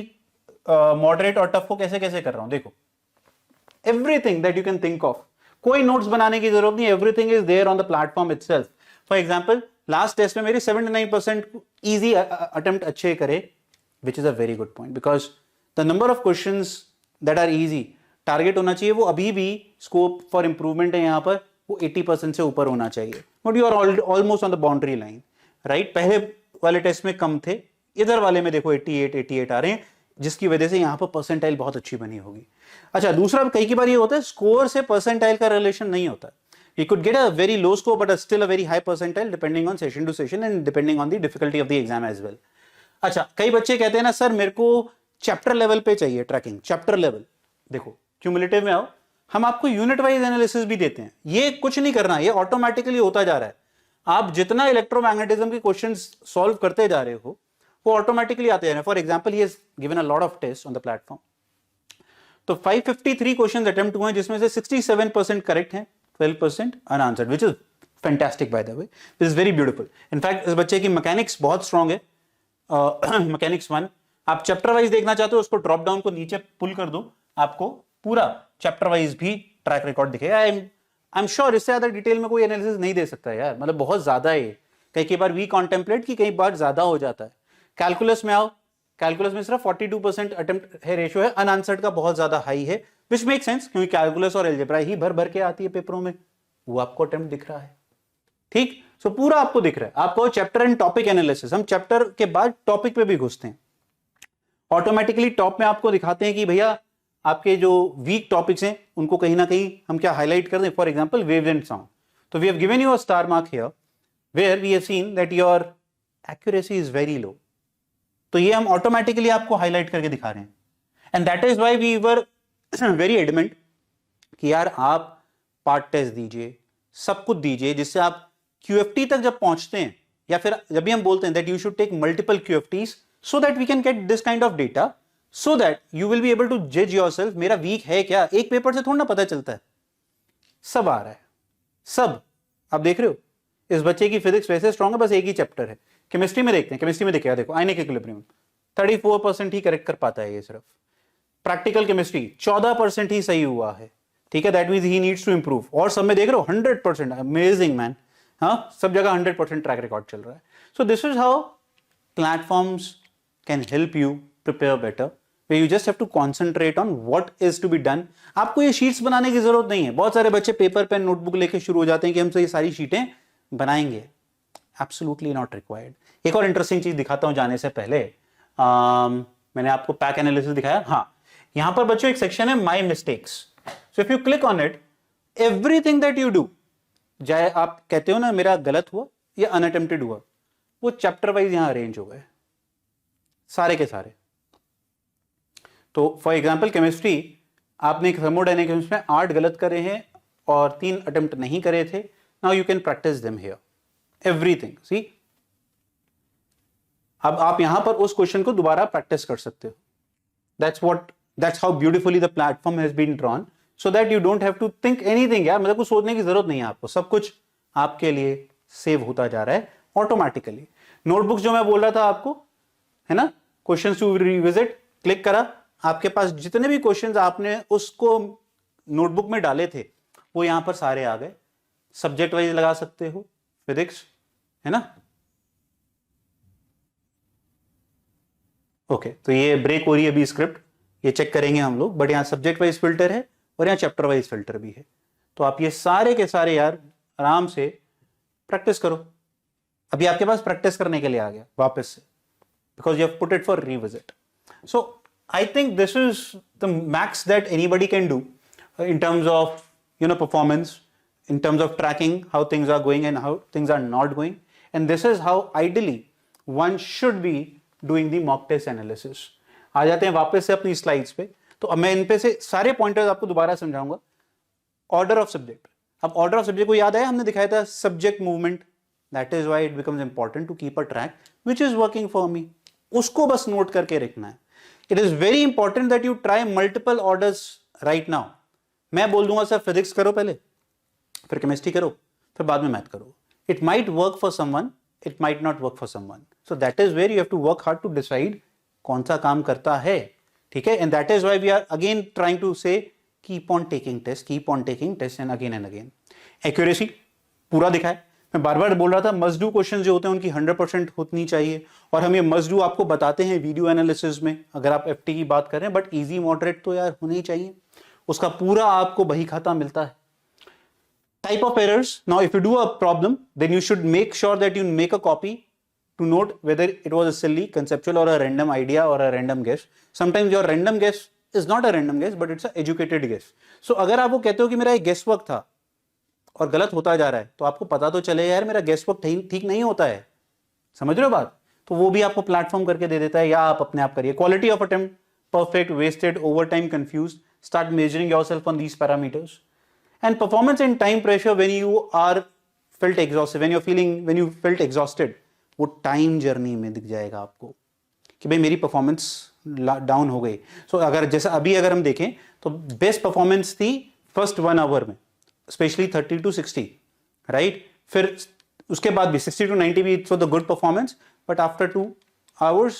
मॉडरेट और टफ को कैसे कैसे कर रहा हूं, देखो everything that you can think of. कोई नोट्स बनाने की जरूरत नहीं, everything is there on the platform itself. For example last test में मेरी 79% इजी अटेम्प्ट अच्छे करे, which is a very good point, because the number of questions that are easy, target होना चाहिए वो अभी भी स्कोप फॉर इंप्रूवमेंट है यहां पर, वो 80% से ऊपर होना चाहिए, but you are almost on the boundary line, right. पहले वाले टेस्ट में कम थे, इधर वाले में देखो 88 आ रहे हैं, जिसकी वजह से यहां पर परसेंटाइल बहुत अच्छी बनी होगी। अच्छा, दूसरा कई बार ये होता है स्कोर से परसेंटाइल का रिलेशन नहीं होता, you could get a very low score but still a very high percentile depending on session to session and depending on the difficulty of the exam as well. अच्छा, कई बच्चे कहते हैं ना सर मेरे को चैप्टर लेवल पे चाहिए ट्रैकिंग, चैप्टर लेवल। देखो क्यूमुलेटिव में आओ, हम आपको यूनिट वाइज एनालिसिस भी देते हैं, ये कुछ नहीं करना, ये ऑटोमेटिकली होता जा रहा है। आप जितना इलेक्ट्रोमैग्नेटिज्म के क्वेश्चन सॉल्व करते जा रहे हो वो ऑटोमेटिकली आते जा रहे हैं। For example he has given a lot of test on the platform, तो 553 क्वेश्चन अटेम्प्ट हुए जिसमें से 67% करेक्ट हैं, 12% unanswered, which is fantastic by the way. This is very beautiful. In fact, इस बच्चे की मैकेनिक्स बहुत स्ट्रांग है. मैकेनिक्स 1 आप चैप्टर वाइज देखना चाहते हो, उसको ड्रॉप डाउन को नीचे पुल कर दो, आपको पूरा चैप्टर वाइज भी ट्रैक रिकॉर्ड दिखेगा. आई एम श्योर इससे ज्यादा डिटेल में कोई एनालिसिस नहीं दे सकता यार, मतलब बहुत ज्यादा है. कई बार वी कॉन्टेम्पलेट की कई बार ज्यादा हो जाता है. कैलकुलस में आओ, कैलकुलस में सिर्फ 42% अटेम्प्ट है रेशियो है, अनआंसर्ड का बहुत ज्यादा हाई है, विच मेक सेंस क्योंकि कैलकुलस और अलजेब्रा ही भर भर के आती है पेपरों में. वो आपको अटेम्प्ट दिख रहा है. ठीक, सो पूरा आपको दिख रहा है. आपको चैप्टर एंड टॉपिक एनालिसिस, हम चैप्टर के बाद टॉपिक पे भी घुसते हैं. ऑटोमेटिकली टॉप में आपको दिखाते हैं कि भैया आपके जो वीक टॉपिक्स हैं उनको कहीं ना कहीं हम क्या हाईलाइट कर दें. For example waves and sound, तो we have given you a star mark here where we have seen that your accuracy is very low. तो ये हम ऑटोमेटिकली आपको हाईलाइट करके दिखा रहे हैं. And that is why we were very adamant कि यार आप पार्ट टेस्ट दीजिए, सब कुछ दीजिए, जिससे आप QFT तक जब पहुंचते हैं, या फिर जब भी हम बोलते हैं that you should take multiple QFTs so that we can get this kind of data, so that you will be able to judge yourself. मेरा वीक है क्या, एक पेपर से थोड़ा ना पता चलता है. सब आ रहा है, सब आप देख रहे हो. इस बच्चे की फिजिक्स वैसे स्ट्रांग है, बस एक ही चैप्टर है. केमिस्ट्री में देखते हैं, केमिस्ट्री में देखिए, देखो आयनिक इक्विलिब्रियम 34% ही करेक्ट कर पाता है ये सिर्फ. प्रैक्टिकल केमिस्ट्री 14% ही सही हुआ है. ठीक है, that means he needs to improve. और सब में देख रहे हो 100%. Amazing man. हाँ, सब जगह 100% ट्रैक रिकॉर्ड चल रहा है. So this is how platforms can help you prepare better. You just have to concentrate on what is to be done. आपको ये शीट्स बनाने की जरूरत नहीं है. बहुत सारे बच्चे पेपर पेन नोटबुक लेके शुरू हो जाते हैं कि हम ये सारी शीटें बनाएंगे. Absolutely not required. एक और इंटरेस्टिंग चीज दिखाता हूं जाने से पहले. मैंने आपको पैक एनालिसिस दिखाया. हाँ, यहां पर बच्चों एक सेक्शन है my mistakes. So if you click on it, everything that you do, चाहे आप कहते हो ना मेरा गलत हुआ या अनअटेम्प्टेड हुआ, वो चैप्टर वाइज यहां अरेंज हो गए सारे के सारे. तो फॉर एग्जाम्पल केमिस्ट्री, आपने थर्मोडायनेमिक्स में 8 गलत करे हैं और 3 अटेम्प्ट नहीं करे थे. Now you can practice them here everything. See, अब आप यहां पर उस क्वेश्चन को दोबारा प्रैक्टिस कर सकते हो. That's how beautifully the platform has been drawn, so that you don't have to think anything. यार मतलब कुछ सोचने की जरूरत नहीं है आपको, सब कुछ आपके लिए सेव होता जा रहा है ऑटोमेटिकली. नोटबुक्स जो मैं बोल रहा था आपको, है ना, क्वेश्चंस टू रिविजिट, क्लिक करा, आपके पास जितने भी क्वेश्चंस आपने उसको नोटबुक में डाले थे वो यहां पर सारे आ गए. सब्जेक्ट वाइज लगा सकते हो, फिजिक्स, है ना. ओके, तो ये ब्रेक हो रही है अभी स्क्रिप्ट, ये चेक करेंगे हम लोग. बट यहां सब्जेक्ट वाइज फिल्टर है और यहां चैप्टर वाइज फिल्टर भी है. तो आप ये सारे के सारे यार आराम से प्रैक्टिस करो. अभी आपके पास प्रैक्टिस करने के लिए आ गया वापस से, because you have put it for revisit. So I think this is the max that anybody can do in terms of, you know, performance, in terms of tracking how things are going and how things are not going. And this is how ideally one should be doing the mock test analysis. आ जाते हैं वापस से अपनी स्लाइड्स पे. तो अब मैं इन पे से सारे पॉइंटर्स आपको दोबारा समझाऊंगा. ऑर्डर ऑफ सब्जेक्ट, अब ऑर्डर ऑफ सब्जेक्ट को याद है, हमने दिखाया था subject movement. That is why it becomes important to keep a track which is working for me. उसको बस नोट करके रखना है. It is very important that you try multiple orders right now. मैं बोल दूंगा सर फिजिक्स करो पहले, फिर केमिस्ट्री करो, फिर बाद में मैथ करो. It might work for someone, it might not work for someone. So that is where you have to work hard to decide कौन सा काम करता है. ठीक है, and that is why we are again trying to say keep on taking tests and again. Accuracy पूरा दिखा है. मैं बार बार बोल रहा था मस्ट डू क्वेश्चन जो होते हैं उनकी 100% होनी चाहिए, और हम ये मस्ट डू आपको बताते हैं वीडियो एनालिसिस में अगर आप एफटी की बात कर रहे हैं. बट इजी मॉडरेट तो यार होने ही चाहिए, उसका पूरा आपको बही खाता मिलता है. Type of errors, now if you do a problem then you should make sure that you make a copy to note whether it was a silly, conceptual और अ रैंडम आइडिया और a random guess. Sometimes your random guess is not a random guess but it's a educated guess. So अगर आप वो कहते हो कि मेरा एक गेस वर्क था और गलत होता जा रहा है, तो आपको पता तो चले यार मेरा गेस वर्क ठीक नहीं होता है. समझ रहे हो बात? तो वो भी आपको प्लेटफॉर्म करके दे देता है, या आप अपने आप करिए. Quality of attempt, perfect, wasted, overtime, confused. Start measuring yourself on these parameters. And performance and time pressure when you are felt exhausted, when you felt exhausted, वो टाइम जर्नी में दिख जाएगा आपको कि भाई मेरी परफॉर्मेंस डाउन हो गई. सो अगर जैसा अभी अगर हम देखें तो बेस्ट परफॉर्मेंस थी फर्स्ट 1 आवर में, स्पेशली 30 to 60, राइट? फिर उसके बाद भी 60 to 90 भी it's the good performance, but after 2 hours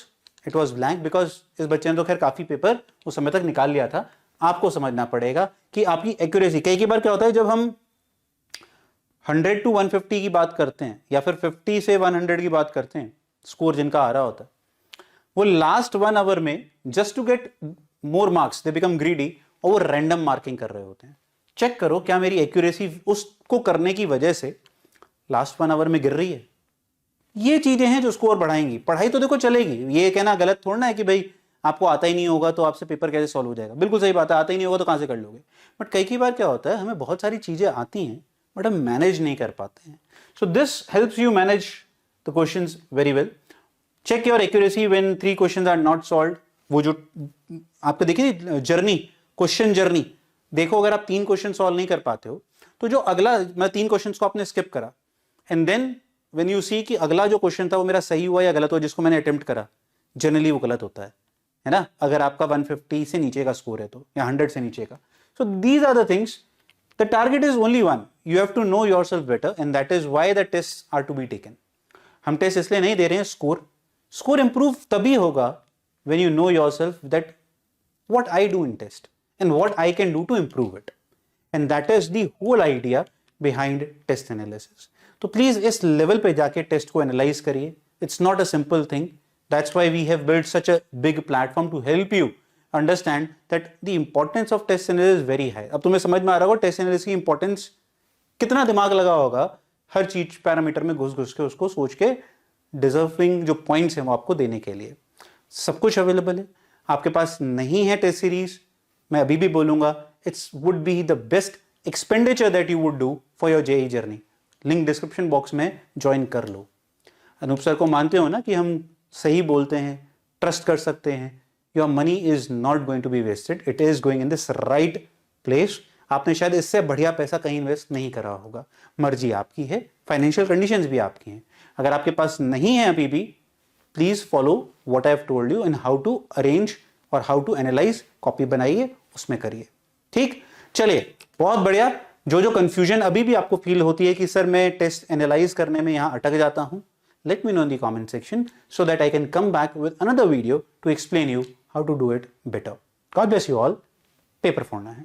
it was blank, because इस बच्चे ने तो खैर काफी पेपर उस समय तक निकाल लिया था। आपको समझना पड़ेगा कि आपकी एक्यूरेसी, कई बार क्या होता है जब हम 100 to 150 की बात करते हैं या फिर 50 से 100 की बात करते हैं, स्कोर जिनका आ रहा होता है, वो लास्ट 1 आवर में just to get more marks they become greedy और वो रैंडम मार्किंग कर रहे होते हैं। चेक करो क्या मेरी एक्यूरेसी उसको करने की वजह से लास्ट 1 आवर में गिर रही है। ये चीजें हैं जो स्कोर बढ़ाएंगी। पढ़ाई तो देखो चलेगी, ये कहना गलत थोड़ा ना है कि भाई आपको आता ही नहीं होगा तो आपसे पेपर कैसे सॉल्व हो जाएगा। बिल्कुल सही बात है, आता ही नहीं होगा तो कहां से कर लोगे। बट कई बार क्या होता है, हमें बहुत सारी चीजें आती हैं बट हम मैनेज नहीं कर पाते हैं। So this helps you manage the questions very well. Check your accuracy when 3 questions are not solved. वो जो आपको देखिए जर्नी, क्वेश्चन जर्नी देखो, अगर आप 3 क्वेश्चन सॉल्व नहीं कर पाते हो तो जो अगला, मैं 3 क्वेश्चन को आपने स्किप करा and then when you see कि अगला जो क्वेश्चन था वो मेरा सही हुआ या गलत हुआ, जिसको मैंने अटेम्प्ट करा, जनरली वो गलत होता है ना, अगर आपका 150 से नीचे का स्कोर है तो, या 100 से नीचे का। So these are the things, the target is only one, you have to know yourself better and that is why the test are to be taken. हम टेस्ट इसलिए नहीं दे रहे हैं, स्कोर इंप्रूव तभी होगा when you know yourself that what I do in test and what I can do to improve it, and that is the whole idea behind test analysis. तो प्लीज इस लेवल पे जाके टेस्ट को एनालाइज करिए। It's not a simple thing, that's why we have built such a big platform to help you understand that the importance of test analysis very high. अब तुम्हें समझ में आ रहा होगा टेस्ट एनालिसिस की इंपॉर्टेंस, कितना दिमाग लगा होगा हर चीज पैरामीटर में घुस के उसको सोच के डिजर्विंग जो पॉइंट्स हैं वो आपको देने के लिए। सब कुछ अवेलेबल है। आपके पास नहीं है टेस्ट सीरीज, मैं अभी भी बोलूंगा it's would be the best expenditure that you would do for your JEE journey. Link description box में ज्वाइन कर लो। अनूप सर को मानते हो ना कि हम सही बोलते हैं, ट्रस्ट कर सकते हैं। Your money is not going to be wasted, it is going in this right place. आपने शायद इससे बढ़िया पैसा कहीं इन्वेस्ट नहीं करा होगा। मर्जी आपकी है, फाइनेंशियल कंडीशंस भी आपकी हैं। अगर आपके पास नहीं है अभी भी, please follow what I have told you in how to arrange और हाउ टू एनालाइज। कॉपी बनाइए, उसमें करिए। ठीक, चलिए, बहुत बढ़िया। जो कंफ्यूजन अभी भी आपको फील होती है कि सर मैं टेस्ट एनालाइज करने में यहां अटक जाता हूं, let me know in the comment section so that I can come back with another video to explain you how to do it better. God bless you all. Paper फोड़ना है।